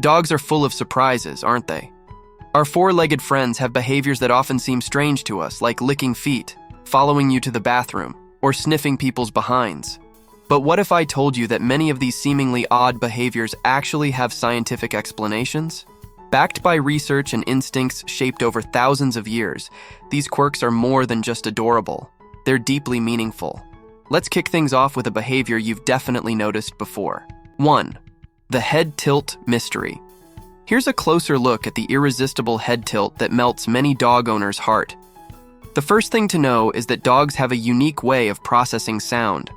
Dogs are full of surprises, aren't they? Our four-legged friends have behaviors that often seem strange to us, like licking feet, following you to the bathroom, or sniffing people's behinds. But what if I told you that many of these seemingly odd behaviors actually have scientific explanations? Backed by research and instincts shaped over thousands of years, these quirks are more than just adorable. They're deeply meaningful. Let's kick things off with a behavior you've definitely noticed before. 1. The head tilt mystery. Here's a closer look at the irresistible head tilt that melts many dog owners' heart. The first thing to know is that dogs have a unique way of processing sound.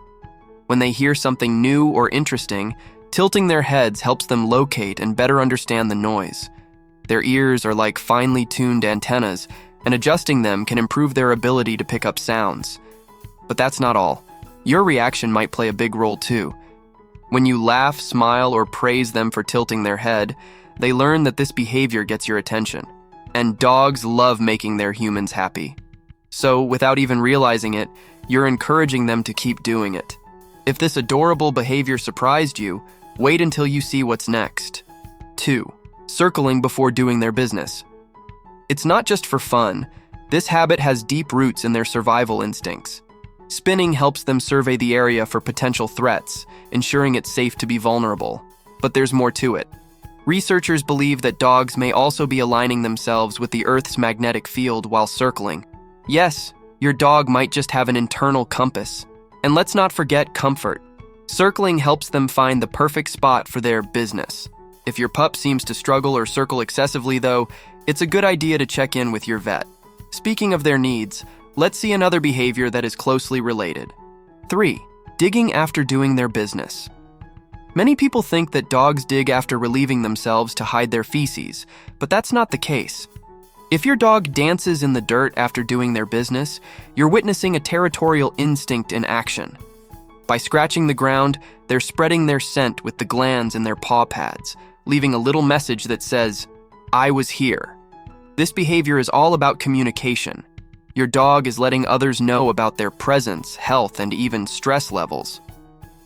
When they hear something new or interesting, tilting their heads helps them locate and better understand the noise. Their ears are like finely tuned antennas, and adjusting them can improve their ability to pick up sounds. But that's not all. Your reaction might play a big role too. When you laugh, smile, or praise them for tilting their head, they learn that this behavior gets your attention. And dogs love making their humans happy. So, without even realizing it, you're encouraging them to keep doing it. If this adorable behavior surprised you, wait until you see what's next. 2. Circling before doing their business. It's not just for fun. This habit has deep roots in their survival instincts. Spinning helps them survey the area for potential threats, ensuring it's safe to be vulnerable. But there's more to it. Researchers believe that dogs may also be aligning themselves with the Earth's magnetic field while circling. Yes, your dog might just have an internal compass. And let's not forget comfort. Circling helps them find the perfect spot for their business. If your pup seems to struggle or circle excessively, though, it's a good idea to check in with your vet. Speaking of their needs, let's see another behavior that is closely related. 3. Digging after doing their business. Many people think that dogs dig after relieving themselves to hide their feces, but that's not the case. If your dog dances in the dirt after doing their business, you're witnessing a territorial instinct in action. By scratching the ground, they're spreading their scent with the glands in their paw pads, leaving a little message that says, "I was here." This behavior is all about communication. Your dog is letting others know about their presence, health, and even stress levels.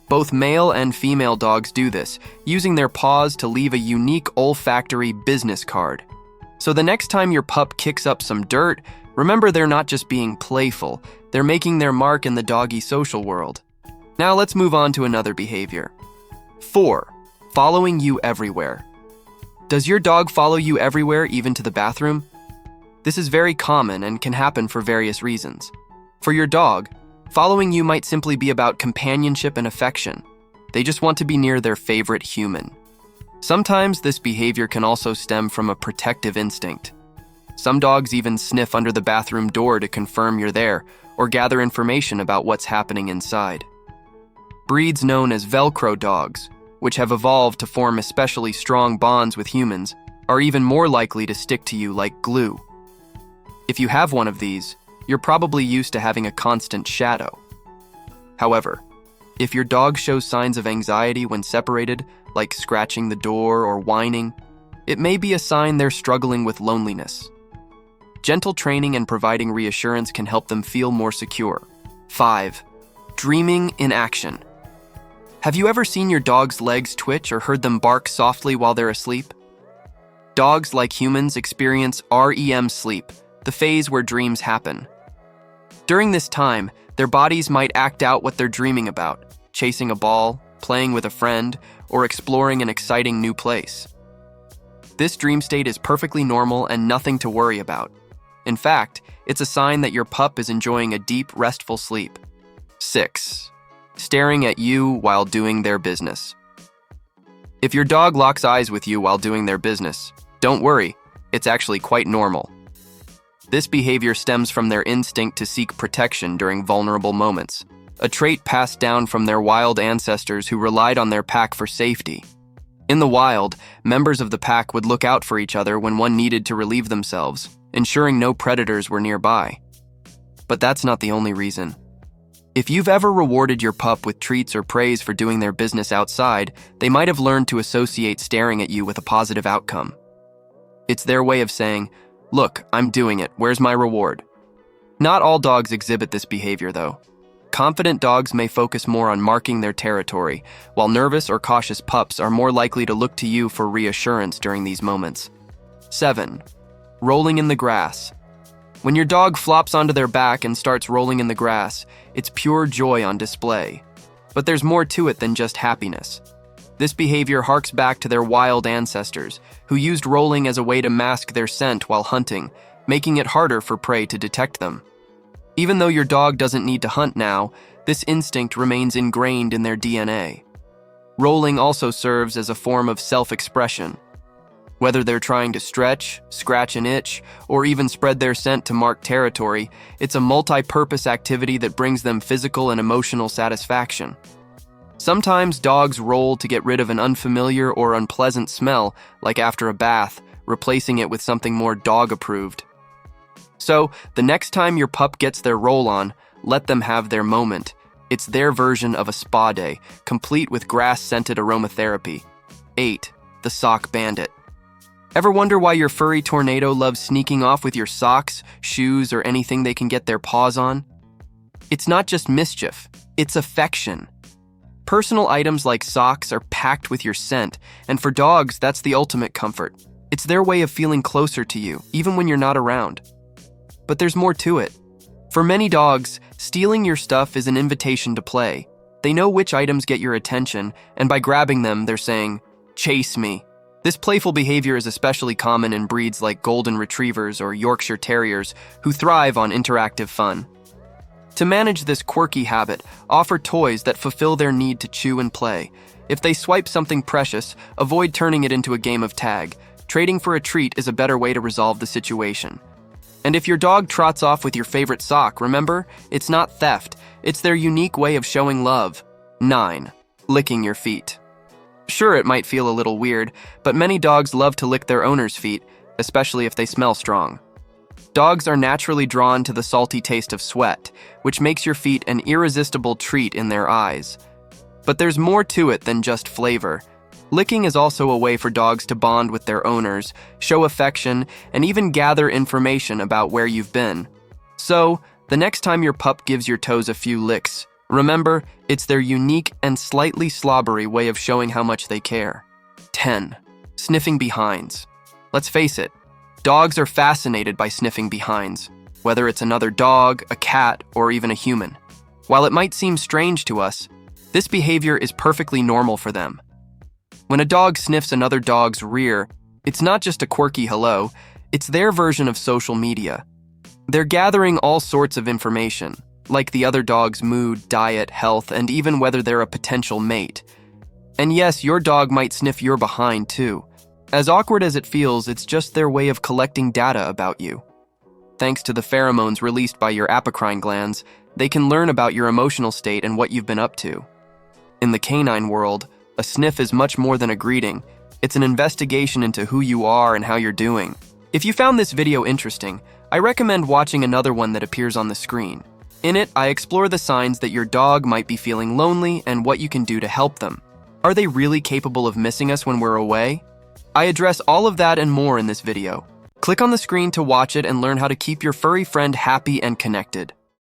Both male and female dogs do this, using their paws to leave a unique olfactory business card. So the next time your pup kicks up some dirt, remember they're not just being playful, they're making their mark in the doggy social world. Now let's move on to another behavior. 4. Following you everywhere. Does your dog follow you everywhere, even to the bathroom? This is very common and can happen for various reasons. For your dog, following you might simply be about companionship and affection. They just want to be near their favorite human. Sometimes this behavior can also stem from a protective instinct. Some dogs even sniff under the bathroom door to confirm you're there or gather information about what's happening inside. Breeds known as Velcro dogs, which have evolved to form especially strong bonds with humans, are even more likely to stick to you like glue. If you have one of these, you're probably used to having a constant shadow. However, if your dog shows signs of anxiety when separated, like scratching the door or whining, it may be a sign they're struggling with loneliness. Gentle training and providing reassurance can help them feel more secure. 5. Dreaming in action. Have you ever seen your dog's legs twitch or heard them bark softly while they're asleep? Dogs, like humans, experience REM sleep, the phase where dreams happen. During this time, their bodies might act out what they're dreaming about, chasing a ball, playing with a friend, or exploring an exciting new place. This dream state is perfectly normal and nothing to worry about. In fact, it's a sign that your pup is enjoying a deep, restful sleep. 6. Staring at you while doing their business. If your dog locks eyes with you while doing their business, don't worry, it's actually quite normal. This behavior stems from their instinct to seek protection during vulnerable moments, a trait passed down from their wild ancestors who relied on their pack for safety. In the wild, members of the pack would look out for each other when one needed to relieve themselves, ensuring no predators were nearby. But that's not the only reason. If you've ever rewarded your pup with treats or praise for doing their business outside, they might have learned to associate staring at you with a positive outcome. It's their way of saying, "Look, I'm doing it, where's my reward?" Not all dogs exhibit this behavior, though. Confident dogs may focus more on marking their territory, while nervous or cautious pups are more likely to look to you for reassurance during these moments. 7. Rolling in the grass. When your dog flops onto their back and starts rolling in the grass, it's pure joy on display. But there's more to it than just happiness. This behavior harks back to their wild ancestors, who used rolling as a way to mask their scent while hunting, making it harder for prey to detect them. Even though your dog doesn't need to hunt now, this instinct remains ingrained in their DNA. Rolling also serves as a form of self-expression. Whether they're trying to stretch, scratch an itch, or even spread their scent to mark territory, it's a multi-purpose activity that brings them physical and emotional satisfaction. Sometimes dogs roll to get rid of an unfamiliar or unpleasant smell, like after a bath, replacing it with something more dog-approved. So, the next time your pup gets their roll on, let them have their moment. It's their version of a spa day, complete with grass-scented aromatherapy. 8. The sock bandit. Ever wonder why your furry tornado loves sneaking off with your socks, shoes, or anything they can get their paws on? It's not just mischief, it's affection. Personal items like socks are packed with your scent, and for dogs, that's the ultimate comfort. It's their way of feeling closer to you, even when you're not around. But there's more to it. For many dogs, stealing your stuff is an invitation to play. They know which items get your attention, and by grabbing them, they're saying, "Chase me." This playful behavior is especially common in breeds like Golden Retrievers or Yorkshire Terriers, who thrive on interactive fun. To manage this quirky habit, offer toys that fulfill their need to chew and play. If they swipe something precious, avoid turning it into a game of tag. Trading for a treat is a better way to resolve the situation. And if your dog trots off with your favorite sock, remember, it's not theft, it's their unique way of showing love. 9. Licking your feet. Sure, it might feel a little weird, but many dogs love to lick their owner's feet, especially if they smell strong. Dogs are naturally drawn to the salty taste of sweat, which makes your feet an irresistible treat in their eyes. But there's more to it than just flavor. Licking is also a way for dogs to bond with their owners, show affection, and even gather information about where you've been. So, the next time your pup gives your toes a few licks, remember, it's their unique and slightly slobbery way of showing how much they care. 10. Sniffing behinds. Let's face it, dogs are fascinated by sniffing behinds, whether it's another dog, a cat, or even a human. While it might seem strange to us, this behavior is perfectly normal for them. When a dog sniffs another dog's rear, it's not just a quirky hello, it's their version of social media. They're gathering all sorts of information, like the other dog's mood, diet, health, and even whether they're a potential mate. And yes, your dog might sniff your behind too. As awkward as it feels, it's just their way of collecting data about you. Thanks to the pheromones released by your apocrine glands, they can learn about your emotional state and what you've been up to. In the canine world, a sniff is much more than a greeting. It's an investigation into who you are and how you're doing. If you found this video interesting, I recommend watching another one that appears on the screen. In it, I explore the signs that your dog might be feeling lonely and what you can do to help them. Are they really capable of missing us when we're away? I address all of that and more in this video. Click on the screen to watch it and learn how to keep your furry friend happy and connected.